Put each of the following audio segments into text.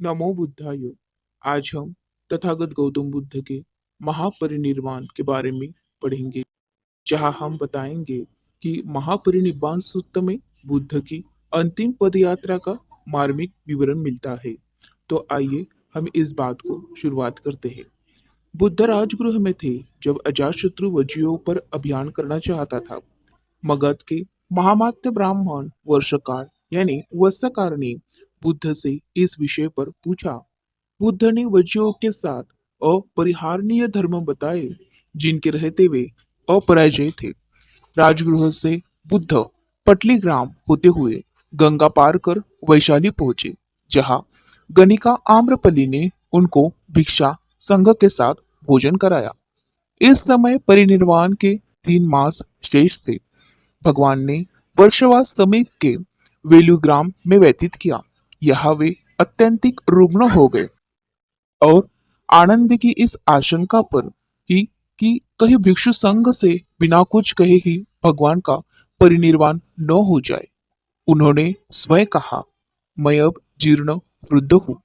नमो बुद्धाय। आज हम तथागत गौतम बुद्ध के महापरिनिर्वाण के बारे में पढ़ेंगे, जहां हम बताएंगे कि महापरिनिर्वाण सूत्र में बुद्ध की अंतिम पदयात्रा का मार्मिक विवरण मिलता है। तो आइए हम इस बात को शुरुआत करते हैं। बुद्ध राजगृह में थे जब अजातशत्रु वज्जियों पर अभियान करना चाहता था। मगध के महामात्य ब्राह्मण वर्षकार यानी वत्सकार ने बुद्ध से इस विषय पर पूछा। बुद्ध ने वज्जियों के साथ अपरिहार्य धर्म बताए, जिनके रहते वे अपराजय थे। राजगृह से बुद्ध पटली ग्राम होते हुए गंगा पार कर वैशाली पहुंचे, जहां गणिका आम्रपली ने उनको भिक्षा संघ के साथ भोजन कराया। इस समय परिनिर्वाण के 3 मास शेष थे। भगवान ने वर्षवास समीप के वेलुग्राम में व्यतीत किया। यहाँ वे अत्यंतिक रुग्ण हो गए और आनंद की इस आशंका पर कि कहीं भिक्षु संघ से बिना कुछ कहे ही भगवान का परिनिर्वाण न हो जाए, उन्होंने स्वयं कहा, मैं अब जीर्ण वृद्ध हूँ।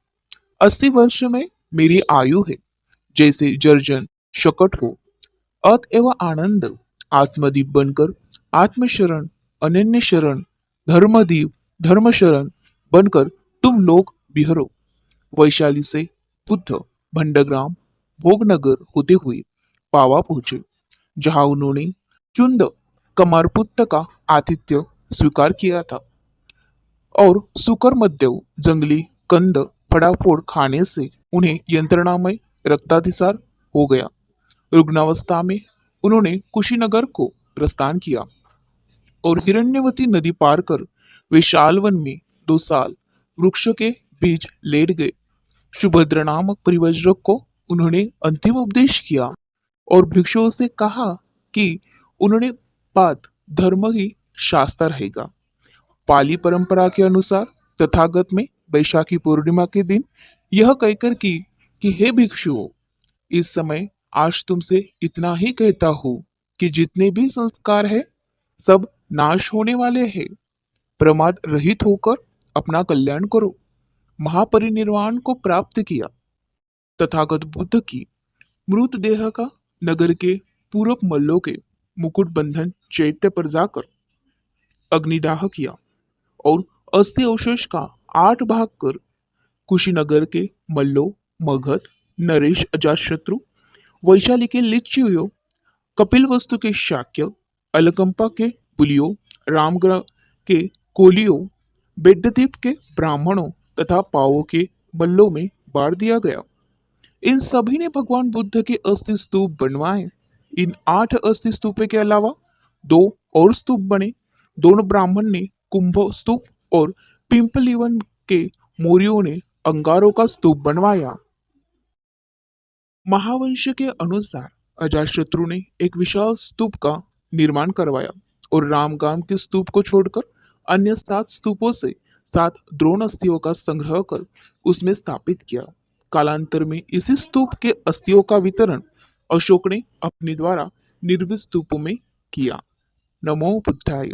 80 वर्ष में मेरी आयु है, जैसे जर्जन शकट हो। अतएव आनंद आत्मदीप बनकर आत्मशरण, अनन्य शरण, धर्मदीप धर्मशरण बनकर तुम लोग बिहरो। वैशाली से बुद्ध भंडग्राम भोगनगर होते हुए पावा पहुंचे, जहां उन्होंने चुंद कमारपुत्त का आतिथ्य स्वीकार किया था और सुकर मध्य जंगली कंद फड़ाफोड़ खाने से उन्हें यंत्रणामय रक्ताधिसार हो गया। रुग्णावस्था में उन्होंने कुशीनगर को प्रस्थान किया और हिरण्यवती नदी पार कर वे शालवन में 2 साल वृक्ष के बीच लेट गए। सुभद्र नामक परिवज्रक को उन्होंने अंतिम उपदेश किया और भिक्षुओं से कहा कि उन्होंने पात धर्म ही शास्त्र रहेगा। पाली परंपरा के अनुसार तथागत में वैशाखी पूर्णिमा के दिन यह कहकर कि हे भिक्षुओं, इस समय आज तुमसे इतना ही कहता हूँ कि जितने भी संस्कार है सब नाश होने वाले हैं। प्रमाद रहित होकर अपना कल्याण करो। महापरिनिर्वाण को प्राप्त किया। तथागत बुद्ध की मृतदेह का नगर के पूरब मल्लों के मुकुट बंधन चैत्य पर जाकर अग्निदाह किया और अस्थि अवशेष का 8 भाग कर कुशीनगर के मल्लों, मगध, नरेश अजातशत्रु, वैशाली के लिच्छियों, कपिलवस्तु के शाक्य, अलकंपा के पुलियों, रामगढ़ के कोलियों, बेड्डद्वीप के ब्राह्मणों तथा पावों के मल्लों में बांट दिया गया। इन सभी ने भगवान बुद्ध के अस्थि स्तूप बनवाए। इन 8 अस्थि स्तूपों के अलावा 2 और स्तूप बने। दोनों ब्राह्मण ने कुंभ स्तूप और पिंपलीवन के मौर्यों ने अंगारों का स्तूप बनवाया। महावंश के अनुसार अजातशत्रु ने एक विशाल स्तूप का निर्माण करवाया और रामगाम के स्तूप को छोड़कर अन्य 7 स्तूपों से 7 द्रोण अस्थियों का संग्रह कर उसमें स्थापित किया। कालांतर में इसी स्तूप के अस्थियों का वितरण अशोक ने अपने द्वारा निर्मित स्तूपों में किया। नमो बुद्धाय।